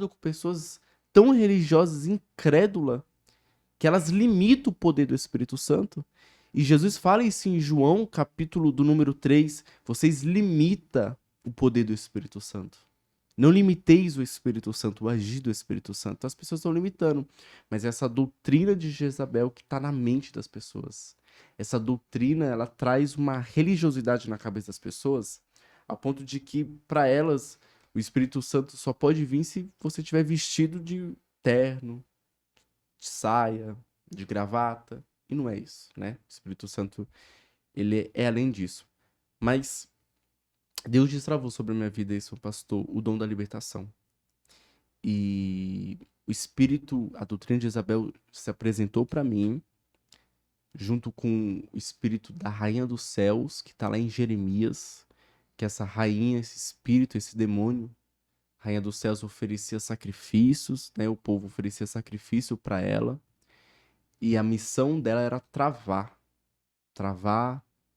com pessoas tão religiosas, incrédulas, que elas limitam o poder do Espírito Santo. E Jesus fala isso em João, capítulo do número 3, vocês limitam o poder do Espírito Santo. Não limiteis o Espírito Santo, o agir do Espírito Santo. Então, as pessoas estão limitando. Mas essa doutrina de Jezabel que está na mente das pessoas. Essa doutrina, ela traz uma religiosidade na cabeça das pessoas, ao ponto de que, para elas, o Espírito Santo só pode vir se você estiver vestido de terno, de saia, de gravata. E não é isso, né? O Espírito Santo, ele é além disso. Mas Deus destravou sobre a minha vida isso, pastor, o dom da libertação. E o Espírito, a doutrina de Isabel se apresentou para mim, junto com o Espírito da Rainha dos Céus, que está lá em Jeremias, que essa rainha, esse espírito, esse demônio, Rainha dos Céus oferecia sacrifícios, né? O povo oferecia sacrifício para ela. E a missão dela era travar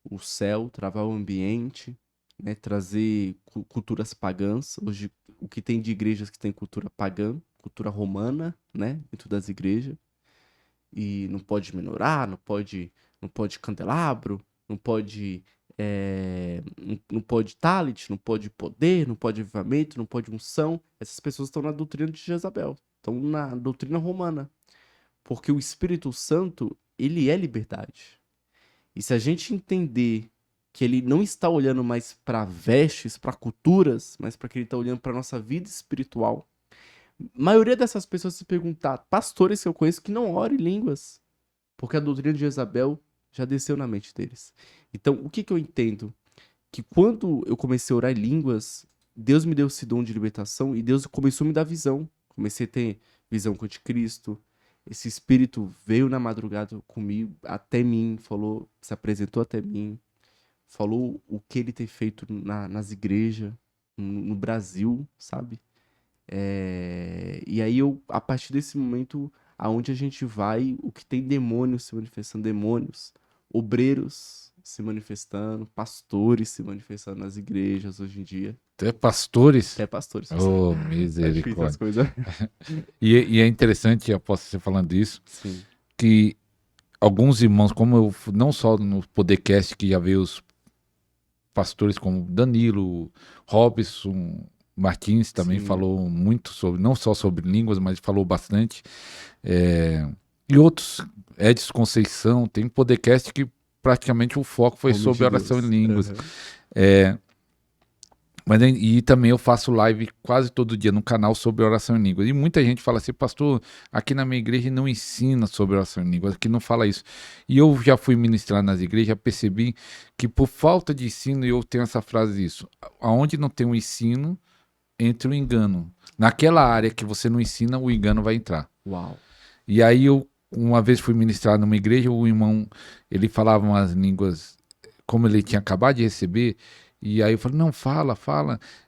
o céu, travar o ambiente, né? Trazer culturas pagãs. Hoje, o que tem de igrejas que tem cultura pagã, cultura romana, né? Dentro das igrejas. E não pode menorá, não pode candelabro, não pode talit, não pode poder, não pode avivamento, não pode unção. Essas pessoas estão na doutrina de Jezabel, estão na doutrina romana. Porque o Espírito Santo, ele é liberdade. E se a gente entender que ele não está olhando mais para vestes, para culturas, mas para que ele está olhando para nossa vida espiritual. A maioria dessas pessoas se perguntar, pastores que eu conheço que não oram em línguas, porque a doutrina de Jezabel já desceu na mente deles. Então, o que que eu entendo? Que quando eu comecei a orar em línguas, Deus me deu esse dom de libertação e Deus começou a me dar visão. Comecei a ter visão com o anticristo. Esse espírito veio na madrugada comigo, até mim, falou, se apresentou até mim, falou o que ele tem feito nas igrejas, no Brasil, sabe? E aí a partir desse momento, aonde a gente vai, o que tem demônios se manifestando, demônios, obreiros se manifestando, pastores se manifestando nas igrejas hoje em dia. Até pastores. Até pastores. Oh, Tá difícil as misericórdia. coisas. E é interessante, após você falando isso, Sim. que alguns irmãos, como eu, não só no podcast que já veio os pastores como Danilo, Robson, Martins também Sim. falou muito sobre, não só sobre línguas, mas falou bastante. E outros, Edson Conceição, tem um podcast que praticamente o foco foi Homens sobre de oração em Deus. línguas. Aham. E também eu faço live quase todo dia no canal sobre oração em línguas. E muita gente fala assim, pastor, aqui na minha igreja não ensina sobre oração em línguas, aqui não fala isso. E eu já fui ministrar nas igrejas, já percebi que por falta de ensino, eu tenho essa frase isso, aonde não tem um ensino, entra o engano. Naquela área que você não ensina, o engano vai entrar. Uau. E aí eu, uma vez fui ministrar numa igreja, o irmão, ele falava umas línguas, como ele tinha acabado de receber, e aí eu falei, não, fala.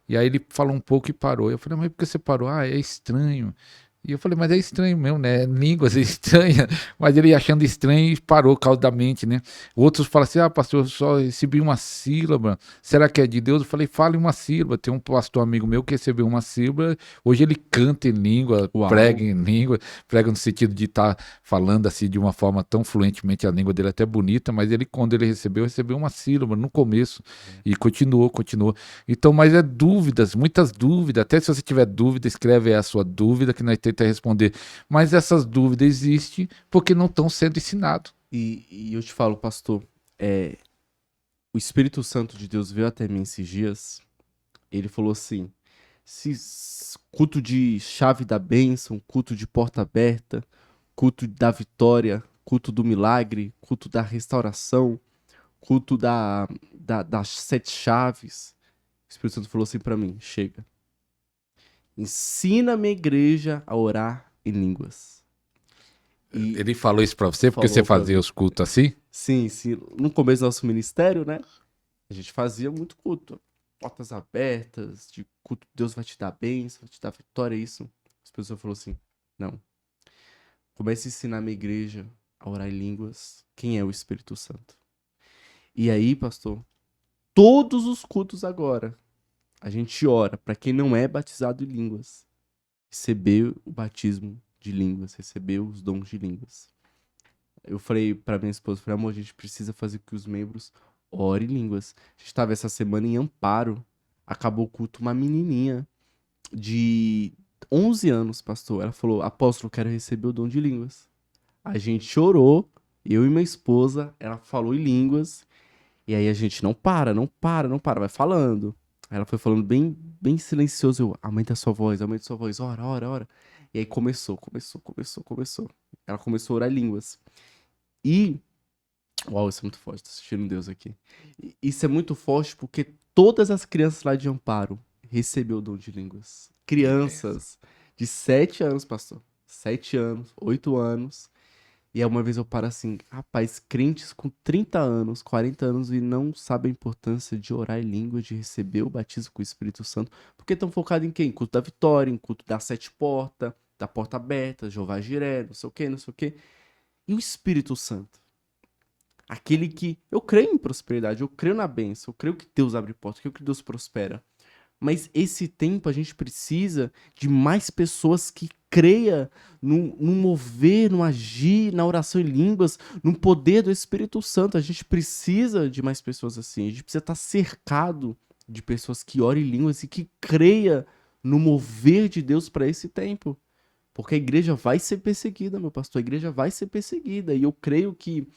E aí ele falou um pouco e parou. Eu falei, mas por que você parou? Ah, é estranho. E eu falei, mas é estranho mesmo, né? Línguas é estranha. Mas ele achando estranho e parou por causa da mente, né? Outros falam assim, ah, pastor, eu só recebi uma sílaba. Será que é de Deus? Eu falei, fale uma sílaba. Tem um pastor amigo meu que recebeu uma sílaba. Hoje ele canta em língua, prega Uau. em língua. Prega no sentido de estar falando assim de uma forma tão fluentemente. A língua dele é até bonita, mas ele, quando ele recebeu uma sílaba no começo. E continuou. Então, mas é dúvidas, muitas dúvidas. Até se você tiver dúvida, escreve aí a sua dúvida que nós tentamos responder. Mas essas dúvidas existem porque não estão sendo ensinados. E eu te falo, pastor, o Espírito Santo de Deus veio até mim esses dias. Ele falou assim: culto de chave da bênção, culto de porta aberta, culto da vitória, culto do milagre, culto da restauração, culto das 7 chaves. O Espírito Santo falou assim pra mim: chega, ensina a minha igreja a orar em línguas. E Ele falou isso para você porque você falou pra fazia mim. os cultos assim? Sim, sim. No começo do nosso ministério, né? A gente fazia muito culto. Portas abertas, de culto, Deus vai te dar bênção, vai te dar vitória, isso. As pessoas falaram assim: não. Comece a ensinar a minha igreja a orar em línguas. Quem é o Espírito Santo? E aí, pastor, todos os cultos agora, a gente ora para quem não é batizado em línguas. receber o batismo de línguas, receber os dons de línguas. Eu falei pra minha esposa, falei, amor, a gente precisa fazer com que os membros orem em línguas. A gente tava essa semana em Amparo, acabou o culto, uma menininha de 11 anos, pastor. Ela falou, apóstolo, eu quero receber o dom de línguas. A gente chorou, eu e minha esposa, ela falou em línguas, e aí a gente não para, não para, não para, vai falando. Aí ela foi falando bem, bem silencioso, eu, aumenta a sua voz, ora, ora, ora. E aí começou. Ela começou a orar em línguas. E, uau, isso é muito forte, tô assistindo Deus aqui. Isso é muito forte porque todas as crianças lá de Amparo receberam o dom de línguas. Que benção. Crianças de 7 anos, pastor. 7 anos, 8 anos. E aí uma vez eu paro assim, rapaz, crentes com 30 anos, 40 anos e não sabem a importância de orar em língua, de receber o batismo com o Espírito Santo, porque estão focados em quem? Em culto da vitória, em culto das 7 portas, da porta aberta, Jeová Jiré, não sei o quê, não sei o quê. E o Espírito Santo? Aquele que eu creio em prosperidade, eu creio na bênção, eu creio que Deus abre portas, eu creio que Deus prospera. Mas esse tempo a gente precisa de mais pessoas que creia no mover, no agir, na oração em línguas, no poder do Espírito Santo. A gente precisa de mais pessoas assim. A gente precisa estar cercado de pessoas que orem em línguas e que creia no mover de Deus para esse tempo. Porque a igreja vai ser perseguida, meu pastor. A igreja vai ser perseguida. E eu creio que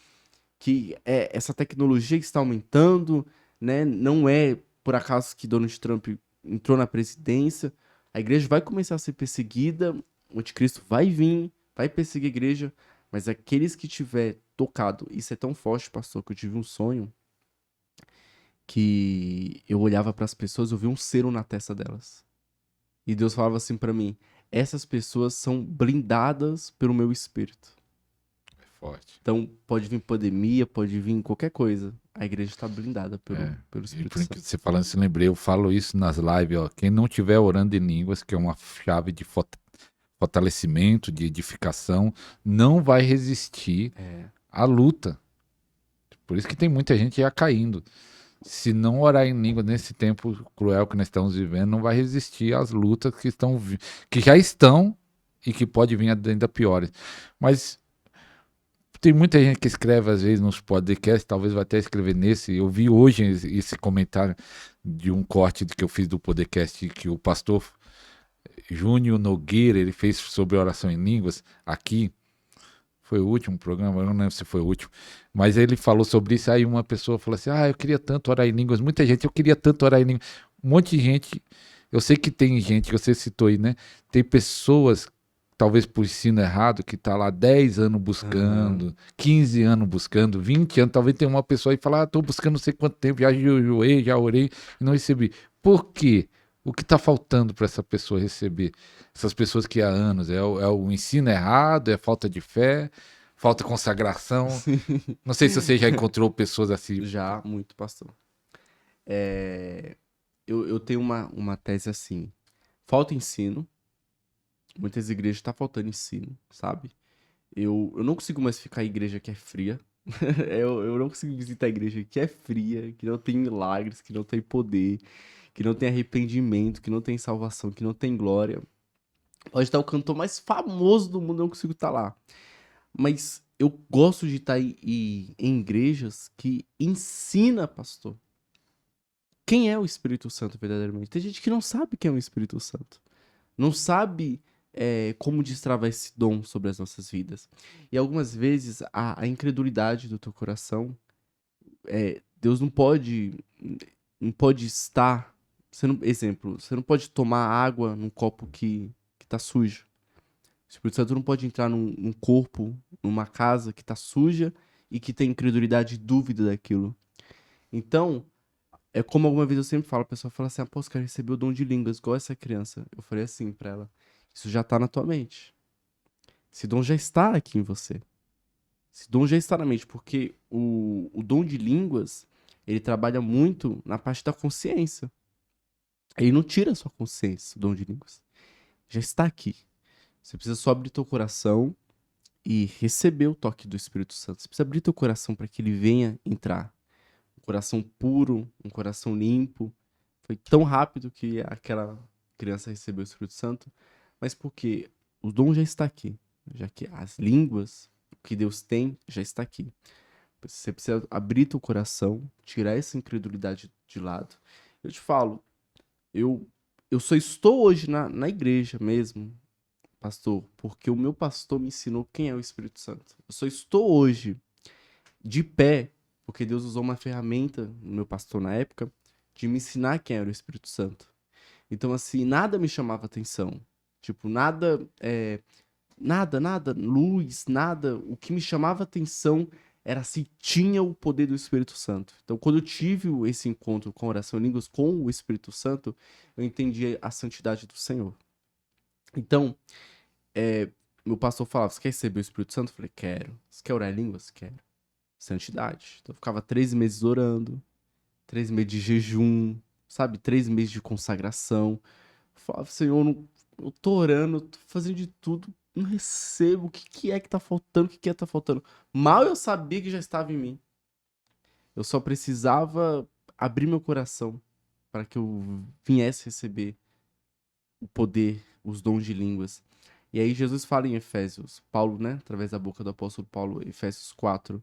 essa tecnologia que está aumentando, né? Não é por acaso que Donald Trump entrou na presidência. A igreja vai começar a ser perseguida, o anticristo vai vir, vai perseguir a igreja, mas aqueles que tiver tocado, isso é tão forte, pastor, que eu tive um sonho que eu olhava para as pessoas, eu vi um selo na testa delas. E Deus falava assim para mim: essas pessoas são blindadas pelo meu espírito. É forte. Então, pode vir pandemia, pode vir qualquer coisa. A igreja está blindada pelo E Espírito por que Santo. você falando isso, lembrei, eu falo isso nas lives, ó. Quem não tiver orando em línguas, que é uma chave de fortalecimento, de edificação, não vai resistir É. à luta. Por isso que tem muita gente já caindo. Se não orar em língua nesse tempo cruel que nós estamos vivendo, não vai resistir às lutas que já estão e que pode vir ainda piores. Mas tem muita gente que escreve às vezes nos podcasts, talvez vai até escrever nesse. Eu vi hoje esse comentário de um corte que eu fiz do podcast que o pastor Júnior Nogueira ele fez sobre oração em línguas aqui. Foi o último programa, eu não lembro se foi o último. Mas ele falou sobre isso, aí uma pessoa falou assim, eu queria tanto orar em línguas. Muita gente, eu queria tanto orar em línguas. Um monte de gente, eu sei que tem gente, que você citou aí, né? Tem pessoas, talvez por ensino errado, que tá lá 10 anos buscando, 15 anos buscando, 20 anos. Talvez tenha uma pessoa aí que fala, tô buscando não sei quanto tempo, já jejuei, já orei e não recebi. Por quê? O que está faltando para essa pessoa receber? Essas pessoas que há anos, é o ensino errado, é falta de fé, falta consagração. Não sei se você já encontrou pessoas assim. Já, muito, pastor. É, eu tenho uma tese assim. Falta ensino. Muitas igrejas estão faltando ensino, sabe? Eu não consigo mais ficar em igreja que é fria. Eu não consigo visitar a igreja que é fria, que não tem milagres, que não tem poder, que não tem arrependimento, que não tem salvação, que não tem glória. Pode estar o cantor mais famoso do mundo, eu não consigo estar lá. Mas eu gosto de estar em igrejas que ensina, pastor. Quem é o Espírito Santo verdadeiramente? Tem gente que não sabe quem é o Espírito Santo. Não sabe como destravar esse dom sobre as nossas vidas. E algumas vezes a incredulidade do teu coração, Deus não pode estar. Exemplo, você não pode tomar água num copo que tá sujo. O Espírito Santo não pode entrar num corpo, numa casa que tá suja e que tem incredulidade e dúvida daquilo. Então, é como alguma vez eu sempre falo, a pessoa fala assim, apô, quero receber o dom de línguas, igual essa criança. Eu falei assim pra ela, isso já tá na tua mente. Esse dom já está aqui em você. Esse dom já está na mente, porque o dom de línguas, ele trabalha muito na parte da consciência. Ele não tira a sua consciência, o dom de línguas. Já está aqui. Você precisa só abrir teu coração e receber o toque do Espírito Santo. Você precisa abrir teu coração para que ele venha entrar. Um coração puro, um coração limpo. Foi tão rápido que aquela criança recebeu o Espírito Santo. Mas porque o dom já está aqui. Já que as línguas, o que Deus tem, já está aqui. Você precisa abrir teu coração, tirar essa incredulidade de lado. Eu te falo, eu, eu só estou hoje na igreja mesmo, pastor, porque o meu pastor me ensinou quem é o Espírito Santo. Eu só estou hoje de pé, porque Deus usou uma ferramenta no meu pastor na época, de me ensinar quem era o Espírito Santo. Então, assim, nada me chamava atenção. Tipo, nada, luz, nada. O que me chamava atenção era se tinha o poder do Espírito Santo. Então, quando eu tive esse encontro com a oração em línguas com o Espírito Santo, eu entendi a santidade do Senhor. Então, meu pastor falava: você quer receber o Espírito Santo? Eu falei: quero. Você quer orar em línguas? Quero. Santidade. Então, eu ficava 3 meses orando, 3 meses de jejum, sabe? 3 meses de consagração. Eu falava: Senhor, eu tô orando, eu tô fazendo de tudo, não recebo. O que que é que tá faltando? O que que é que tá faltando? Mal eu sabia que já estava em mim. Eu só precisava abrir meu coração para que eu viesse receber o poder, os dons de línguas. E aí Jesus fala em Efésios, Paulo, né, através da boca do apóstolo Paulo, Efésios 4,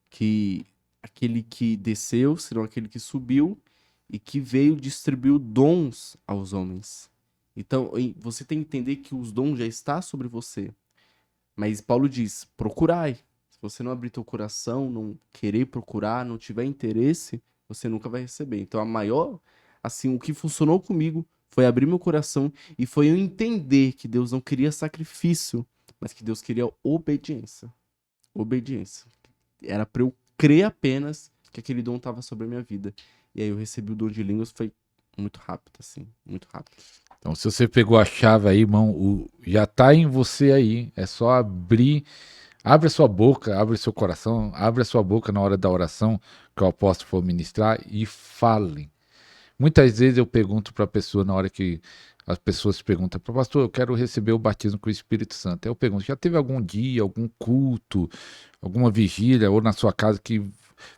que aquele que desceu, será aquele que subiu e que veio distribuir dons aos homens. Então, você tem que entender que os dons já estão sobre você. Mas Paulo diz: procurai. Se você não abrir teu coração, não querer procurar, não tiver interesse, você nunca vai receber. Então, assim, o que funcionou comigo foi abrir meu coração e foi eu entender que Deus não queria sacrifício, mas que Deus queria obediência. Obediência. Era para eu crer apenas que aquele dom estava sobre a minha vida. E aí eu recebi o dom de línguas, foi muito rápido, assim, muito rápido. Então, se você pegou a chave aí, irmão, já tá em você aí. É só abrir. Abre a sua boca, abre o seu coração, abre a sua boca na hora da oração que o apóstolo for ministrar e fale. Muitas vezes eu pergunto para a pessoa, na hora que as pessoas perguntam para o pastor, eu quero receber o batismo com o Espírito Santo. Aí eu pergunto: já teve algum dia, algum culto, alguma vigília, ou na sua casa que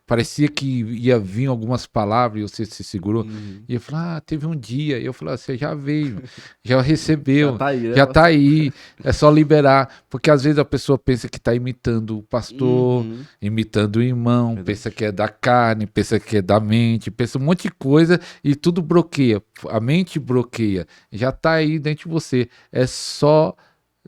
parecia que ia vir algumas palavras e você se segurou? Uhum. E eu falo: teve um dia. E eu falo: você já veio, já Já recebeu, tá aí, né? já tá aí, é só liberar. Porque às vezes a pessoa pensa que está imitando o pastor, Uhum. imitando o irmão, Verdade. pensa que é da carne, pensa que é da mente, pensa um monte de coisa e tudo bloqueia. A mente bloqueia. Já tá aí dentro de você. É só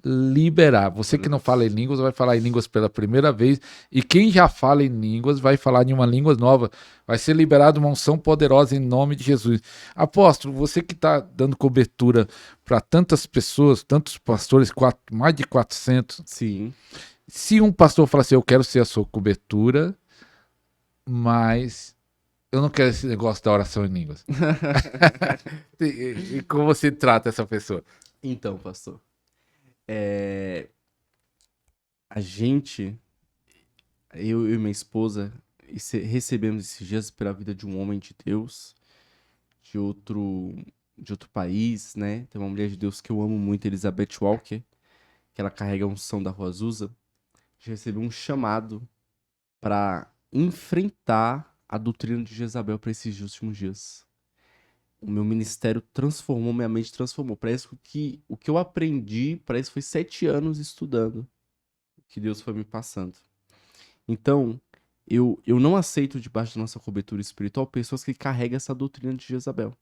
liberar. Você que não fala em línguas vai falar em línguas pela primeira vez, e quem já fala em línguas vai falar em uma língua nova. Vai ser liberada uma unção poderosa em nome de Jesus. Apóstolo, você que está dando cobertura para tantas pessoas, tantos pastores, mais de 400. Sim. Se um pastor falar assim: eu quero ser a sua cobertura, mas eu não quero esse negócio da oração em línguas. E como você trata essa pessoa? Então, pastor, a gente, eu e minha esposa, recebemos esses dias pela vida de um homem de Deus, de outro país, né? Tem uma mulher de Deus que eu amo muito, Elizabeth Walker, que ela carrega a unção da Rua Azusa. A gente recebeu um chamado para enfrentar a doutrina de Jezabel para esses últimos dias. O meu ministério transformou, minha mente transformou. Parece que o que eu aprendi, parece que foi 7 anos estudando, que Deus foi me passando. Então, eu não aceito debaixo da nossa cobertura espiritual pessoas que carregam essa doutrina de Jezabel.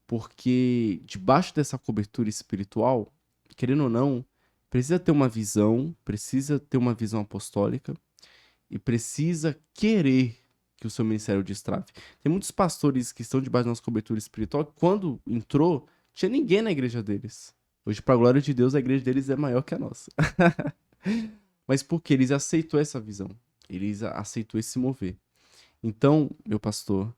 Porque debaixo dessa cobertura espiritual, querendo ou não, precisa ter uma visão, precisa ter uma visão apostólica e precisa querer que o seu ministério destrave. Tem muitos pastores que estão debaixo da nossa cobertura espiritual que quando entrou, tinha ninguém na igreja deles. Hoje, para a glória de Deus, a igreja deles é maior que a nossa. Mas porque eles aceitou essa visão, eles aceitou esse mover. Então, meu pastor,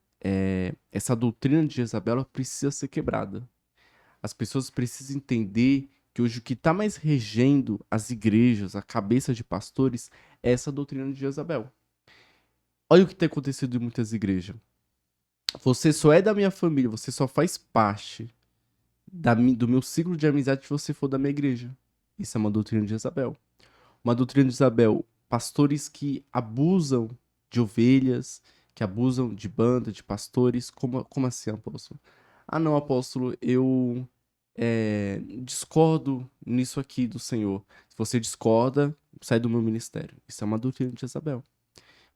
essa doutrina de Jezabel ela precisa ser quebrada. As pessoas precisam entender que hoje o que está mais regendo as igrejas, a cabeça de pastores, é essa doutrina de Jezabel. Olha o que tem acontecido em muitas igrejas. Você só é da minha família, você só faz parte do meu ciclo de amizade se você for da minha igreja. Isso é uma doutrina de Jezabel. Uma doutrina de Jezabel, pastores que abusam de ovelhas, que abusam de banda, de pastores. Como assim, apóstolo? Ah, não, apóstolo, eu discordo nisso aqui do Senhor. Se você discorda, sai do meu ministério. Isso é uma doutrina de Jezabel.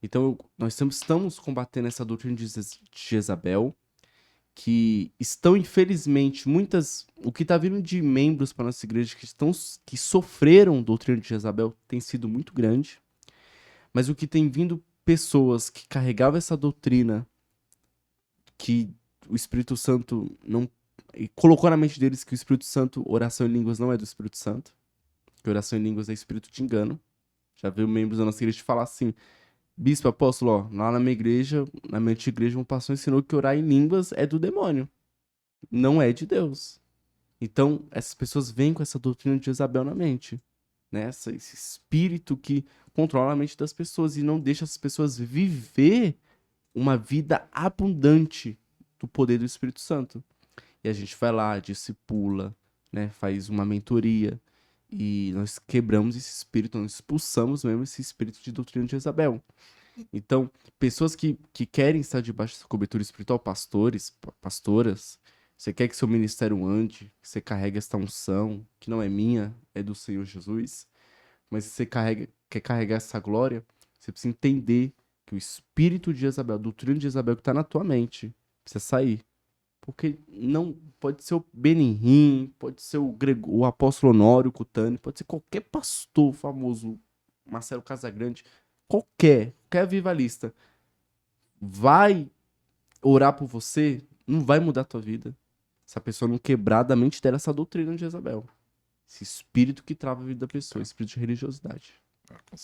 Então, nós estamos combatendo essa doutrina de Jezabel, que estão, infelizmente, o que está vindo de membros para nossa igreja que sofreram doutrina de Jezabel tem sido muito grande, mas o que tem vindo pessoas que carregavam essa doutrina, que o Espírito Santo não... E colocou na mente deles que o Espírito Santo, oração em línguas não é do Espírito Santo, que oração em línguas é espírito de engano. Já veio membros da nossa igreja falar assim: bispo, apóstolo, ó, lá na minha igreja, na minha antiga igreja, um pastor ensinou que orar em línguas é do demônio, não é de Deus. Então, essas pessoas vêm com essa doutrina de Jezabel na mente, né? Esse espírito que controla a mente das pessoas e não deixa as pessoas viver uma vida abundante do poder do Espírito Santo. E a gente vai lá, discipula, né? Faz uma mentoria e nós quebramos esse espírito, nós expulsamos mesmo esse espírito de doutrina de Jezabel. Então, pessoas que querem estar debaixo dessa cobertura espiritual, pastores, pastoras, você quer que seu ministério ande, que você carregue esta unção, que não é minha, é do Senhor Jesus, mas se você quer carregar essa glória, você precisa entender que o espírito de Jezabel, a doutrina de Jezabel que está na tua mente, precisa sair. Porque não pode ser o Benihim, pode ser o apóstolo Honório Cutani, pode ser qualquer pastor famoso, Marcelo Casagrande, qualquer avivalista, vai orar por você, não vai mudar a tua vida. Se a pessoa não quebrar da mente dela essa doutrina de Jezabel. Esse espírito que trava a vida da pessoa, espírito de religiosidade. Com